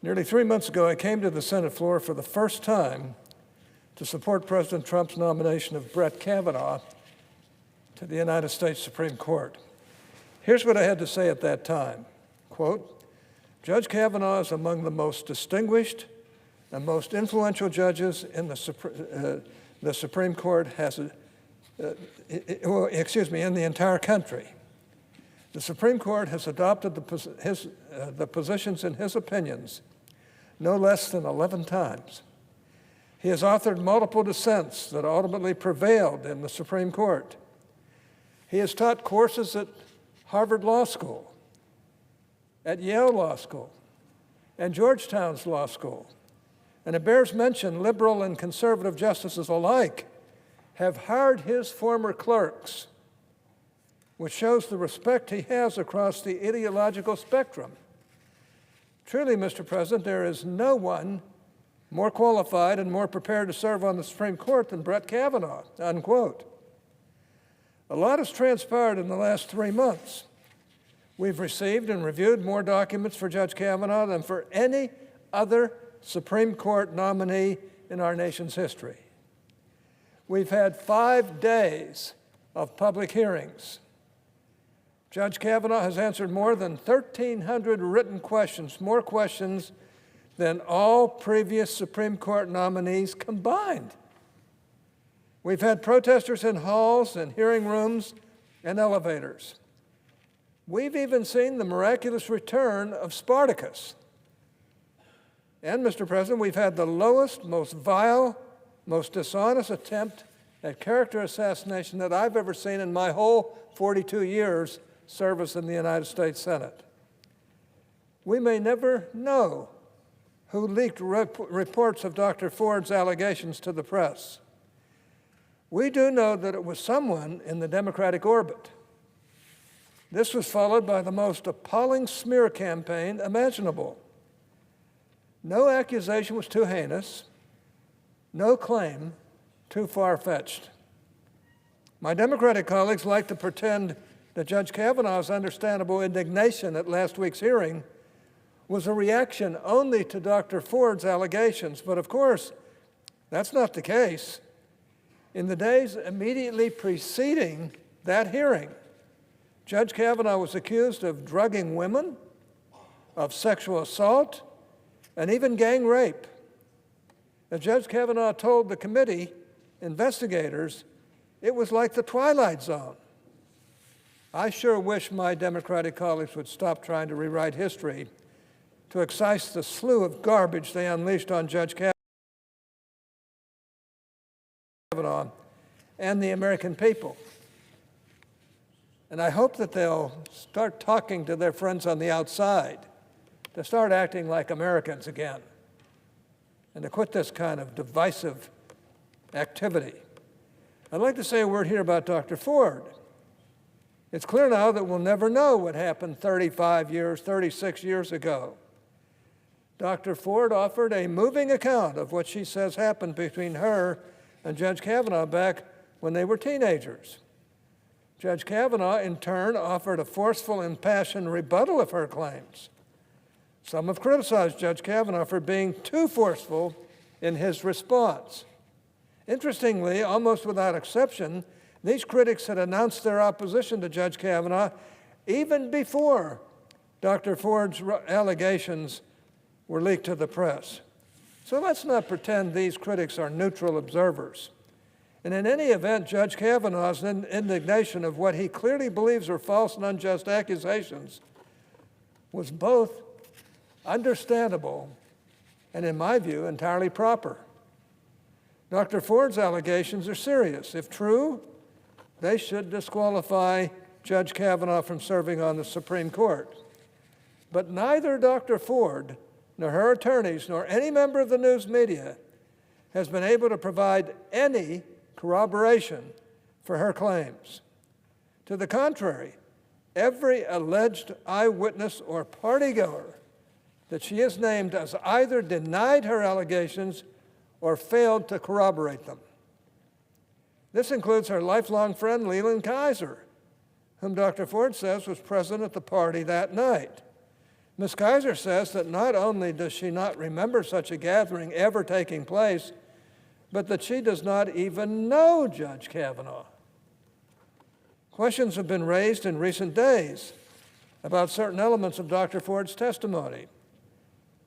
Nearly 3 months ago, I came to the Senate floor for the first time to support President Trump's nomination of Brett Kavanaugh to the United States Supreme Court. Here's what I had to say at that time. Quote, Judge Kavanaugh is among the most distinguished and most influential judges in the Supreme Court in the entire country. The Supreme Court has adopted the positions in his opinions no less than 11 times. He has authored multiple dissents that ultimately prevailed in the Supreme Court. He has taught courses at Harvard Law School, at Yale Law School, and Georgetown's Law School. And it bears mention, liberal and conservative justices alike have hired his former clerks, which shows the respect he has across the ideological spectrum. Truly, Mr. President, there is no one more qualified and more prepared to serve on the Supreme Court than Brett Kavanaugh, unquote. A lot has transpired in the last 3 months. We've received and reviewed more documents for Judge Kavanaugh than for any other Supreme Court nominee in our nation's history. We've had 5 days of public hearings. Judge Kavanaugh has answered more than 1,300 written questions, more questions than all previous Supreme Court nominees combined. We've had protesters in halls and hearing rooms and elevators. We've even seen the miraculous return of Spartacus. And, Mr. President, we've had the lowest, most vile, most dishonest attempt at character assassination that I've ever seen in my whole 42 years service in the United States Senate. We may never know who leaked reports of Dr. Ford's allegations to the press. We do know that it was someone in the Democratic orbit. This was followed by the most appalling smear campaign imaginable. No accusation was too heinous, no claim too far-fetched. My Democratic colleagues like to pretend that Judge Kavanaugh's understandable indignation at last week's hearing was a reaction only to Dr. Ford's allegations, but of course, that's not the case. In the days immediately preceding that hearing, Judge Kavanaugh was accused of drugging women, of sexual assault, and even gang rape. As Judge Kavanaugh told the committee investigators, it was like the Twilight Zone. I sure wish my Democratic colleagues would stop trying to rewrite history to excise the slew of garbage they unleashed on Judge Kavanaugh and the American people. And I hope that they'll start talking to their friends on the outside, to start acting like Americans again, and to quit this kind of divisive activity. I'd like to say a word here about Dr. Ford. It's clear now that we'll never know what happened 35 years, 36 years ago. Dr. Ford offered a moving account of what she says happened between her and Judge Kavanaugh back when they were teenagers. Judge Kavanaugh, in turn, offered a forceful, impassioned rebuttal of her claims. Some have criticized Judge Kavanaugh for being too forceful in his response. Interestingly, almost without exception, these critics had announced their opposition to Judge Kavanaugh even before Dr. Ford's allegations were leaked to the press. So let's not pretend these critics are neutral observers. And in any event, Judge Kavanaugh's indignation of what he clearly believes are false and unjust accusations was both understandable and, in my view, entirely proper. Dr. Ford's allegations are serious. If true, they should disqualify Judge Kavanaugh from serving on the Supreme Court. But neither Dr. Ford, nor her attorneys, nor any member of the news media has been able to provide any corroboration for her claims. To the contrary, every alleged eyewitness or partygoer that she has named has either denied her allegations or failed to corroborate them. This includes her lifelong friend, Leland Kaiser, whom Dr. Ford says was present at the party that night. Ms. Kaiser says that not only does she not remember such a gathering ever taking place, but that she does not even know Judge Kavanaugh. Questions have been raised in recent days about certain elements of Dr. Ford's testimony.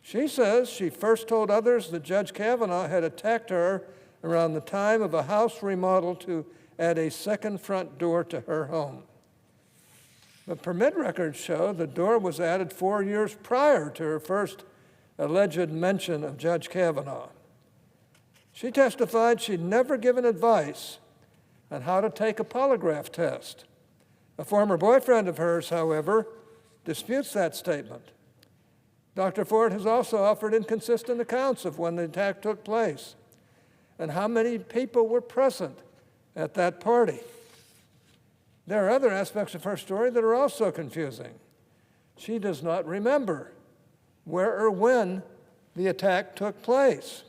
She says she first told others that Judge Kavanaugh had attacked her around the time of a house remodel to add a second front door to her home. But permit records show the door was added 4 years prior to her first alleged mention of Judge Kavanaugh. She testified she'd never given advice on how to take a polygraph test. A former boyfriend of hers, however, disputes that statement. Dr. Ford has also offered inconsistent accounts of when the attack took place and how many people were present at that party. There are other aspects of her story that are also confusing. She does not remember where or when the attack took place,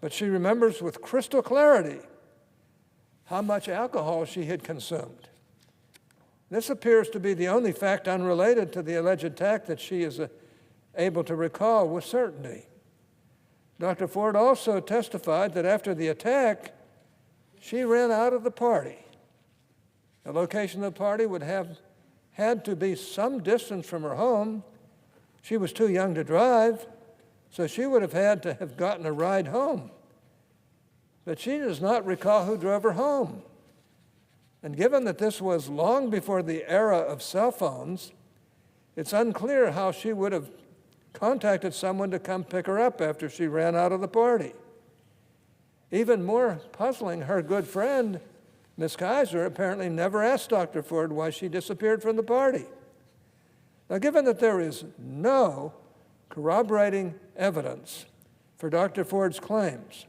but she remembers with crystal clarity how much alcohol she had consumed. This appears to be the only fact unrelated to the alleged attack that she is able to recall with certainty. Dr. Ford also testified that after the attack, she ran out of the party. The location of the party would have had to be some distance from her home. She was too young to drive, so she would have had to have gotten a ride home. But she does not recall who drove her home. And given that this was long before the era of cell phones, it's unclear how she would have contacted someone to come pick her up after she ran out of the party. Even more puzzling, her good friend, Ms. Kaiser, apparently never asked Dr. Ford why she disappeared from the party. Now, given that there is no corroborating evidence for Dr. Ford's claims,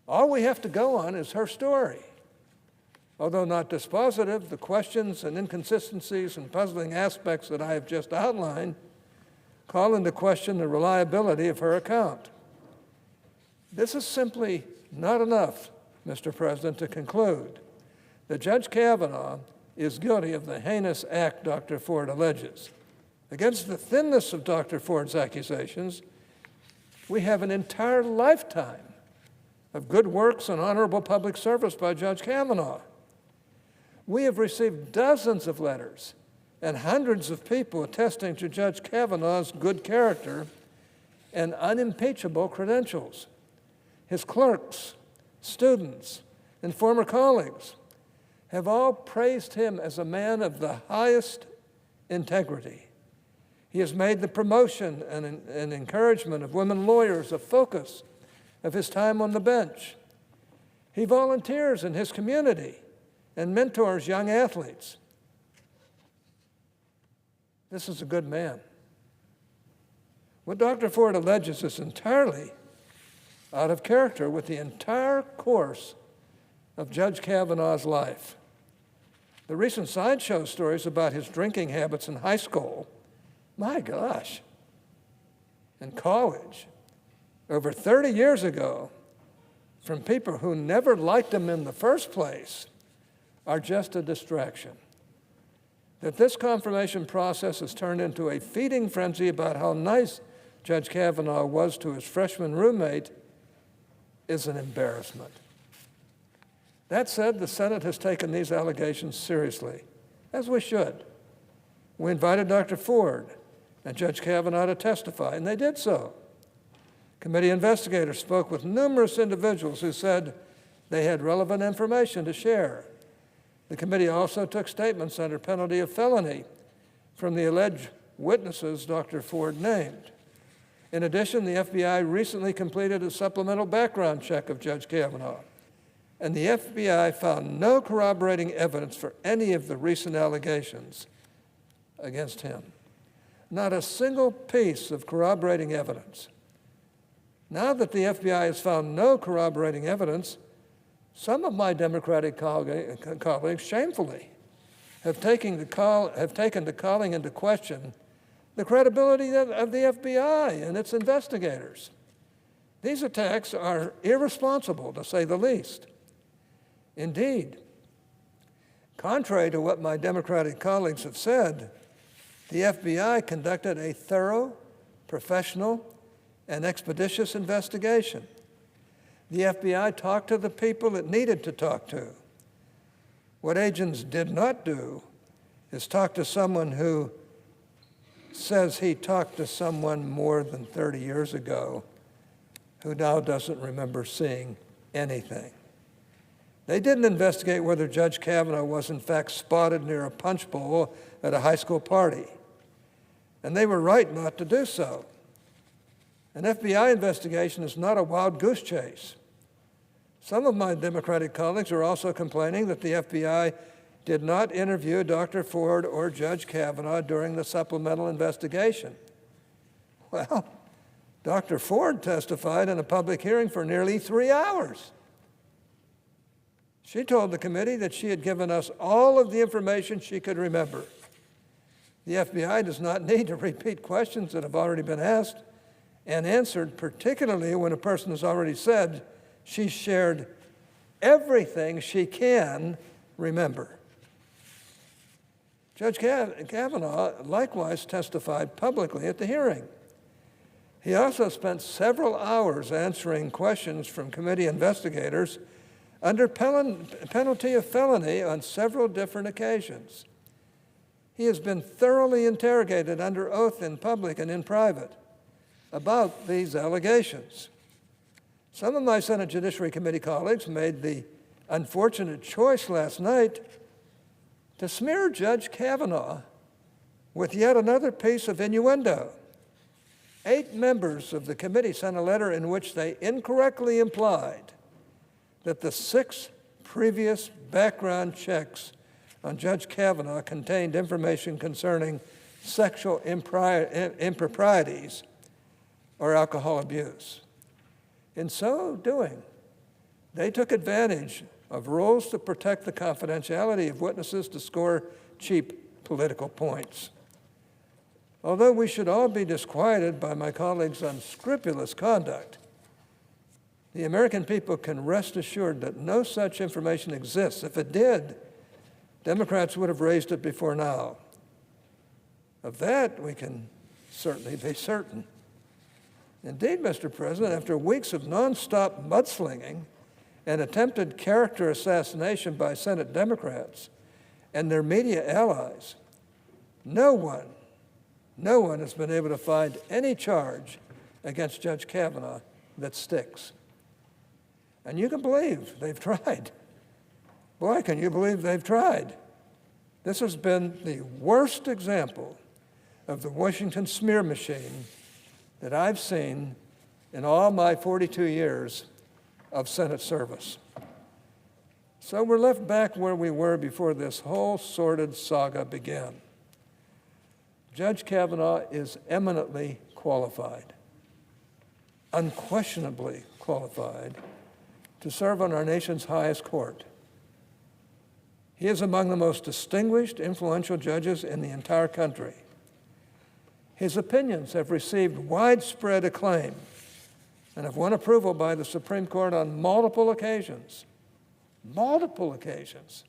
all we have to go on is her story. Although not dispositive, the questions and inconsistencies and puzzling aspects that I have just outlined call into question the reliability of her account. This is simply not enough, Mr. President, to conclude that Judge Kavanaugh is guilty of the heinous act Dr. Ford alleges. Against the thinness of Dr. Ford's accusations, we have an entire lifetime of good works and honorable public service by Judge Kavanaugh. We have received dozens of letters and hundreds of people attesting to Judge Kavanaugh's good character and unimpeachable credentials. His clerks, students, and former colleagues have all praised him as a man of the highest integrity. He has made the promotion and encouragement of women lawyers a focus of his time on the bench. He volunteers in his community and mentors young athletes. This is a good man. What Dr. Ford alleges is entirely out of character with the entire course of Judge Kavanaugh's life. The recent sideshow stories about his drinking habits in high school, my gosh, in college, over 30 years ago, from people who never liked him in the first place, are just a distraction. That this confirmation process has turned into a feeding frenzy about how nice Judge Kavanaugh was to his freshman roommate is an embarrassment. That said, the Senate has taken these allegations seriously, as we should. We invited Dr. Ford and Judge Kavanaugh to testify, and they did so. Committee investigators spoke with numerous individuals who said they had relevant information to share. The committee also took statements under penalty of felony from the alleged witnesses Dr. Ford named. In addition, the FBI recently completed a supplemental background check of Judge Kavanaugh, and the FBI found no corroborating evidence for any of the recent allegations against him. Not a single piece of corroborating evidence. Now that the FBI has found no corroborating evidence, some of my Democratic colleagues shamefully have taken to calling into question the credibility of the FBI and its investigators. These attacks are irresponsible, to say the least. Indeed, contrary to what my Democratic colleagues have said, the FBI conducted a thorough, professional, and expeditious investigation. The FBI talked to the people it needed to talk to. What agents did not do is talk to someone who says he talked to someone more than 30 years ago who now doesn't remember seeing anything. They didn't investigate whether Judge Kavanaugh was in fact spotted near a punch bowl at a high school party. And they were right not to do so. An FBI investigation is not a wild goose chase. Some of my Democratic colleagues are also complaining that the FBI did not interview Dr. Ford or Judge Kavanaugh during the supplemental investigation. Well, Dr. Ford testified in a public hearing for nearly 3 hours. She told the committee that she had given us all of the information she could remember. The FBI does not need to repeat questions that have already been asked and answered, particularly when a person has already said she shared everything she can remember. Judge Kavanaugh likewise testified publicly at the hearing. He also spent several hours answering questions from committee investigators under penalty of felony on several different occasions. He has been thoroughly interrogated under oath in public and in private about these allegations. Some of my Senate Judiciary Committee colleagues made the unfortunate choice last night to smear Judge Kavanaugh with yet another piece of innuendo. 8 members of the committee sent a letter in which they incorrectly implied that the 6 previous background checks on Judge Kavanaugh contained information concerning sexual improprieties or alcohol abuse. In so doing, they took advantage of rules to protect the confidentiality of witnesses to score cheap political points. Although we should all be disquieted by my colleagues' unscrupulous conduct, the American people can rest assured that no such information exists. If it did, Democrats would have raised it before now. Of that, we can certainly be certain. Indeed, Mr. President, after weeks of nonstop mudslinging and attempted character assassination by Senate Democrats and their media allies, no one has been able to find any charge against Judge Kavanaugh that sticks. And you can believe they've tried. Boy, can you believe they've tried. This has been the worst example of the Washington smear machine that I've seen in all my 42 years of Senate service. So we're left back where we were before this whole sordid saga began. Judge Kavanaugh is eminently qualified, unquestionably qualified, to serve on our nation's highest court. He is among the most distinguished, influential judges in the entire country. His opinions have received widespread acclaim and have won approval by the Supreme Court on multiple occasions. Multiple occasions.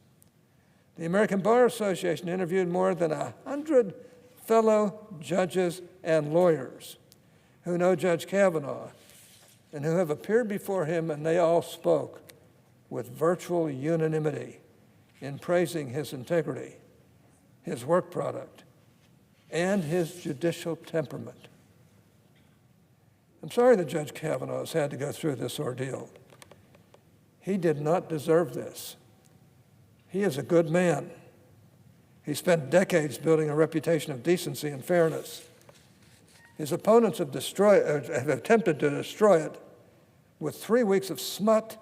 The American Bar Association interviewed more than 100 fellow judges and lawyers who know Judge Kavanaugh and who have appeared before him, and they all spoke with virtual unanimity in praising his integrity, his work product, and his judicial temperament. I'm sorry that Judge Kavanaugh has had to go through this ordeal. He did not deserve this. He is a good man. He spent decades building a reputation of decency and fairness. His opponents have attempted to destroy it with 3 weeks of smut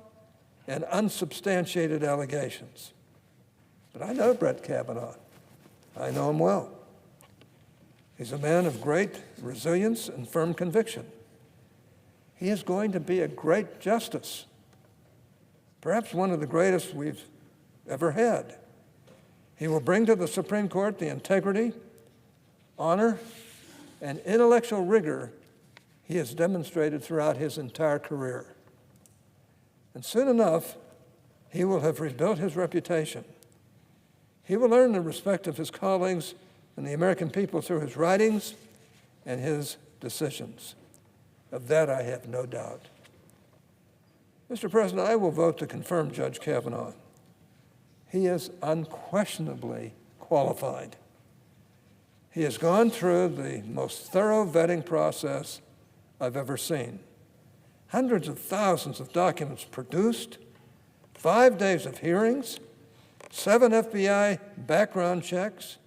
and unsubstantiated allegations. But I know Brett Kavanaugh. I know him well. He's a man of great resilience and firm conviction. He is going to be a great justice, perhaps one of the greatest we've ever had. He will bring to the Supreme Court the integrity, honor, and intellectual rigor he has demonstrated throughout his entire career. And soon enough, he will have rebuilt his reputation. He will earn the respect of his colleagues and the American people through his writings and his decisions. Of that I have no doubt. Mr. President, I will vote to confirm Judge Kavanaugh. He is unquestionably qualified. He has gone through the most thorough vetting process I've ever seen. Hundreds of thousands of documents produced, 5 days of hearings, 7 FBI background checks.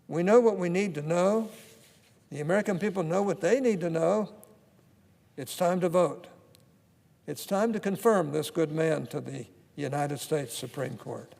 We know what we need to know. The American people know what they need to know. It's time to vote. It's time to confirm this good man to the United States Supreme Court.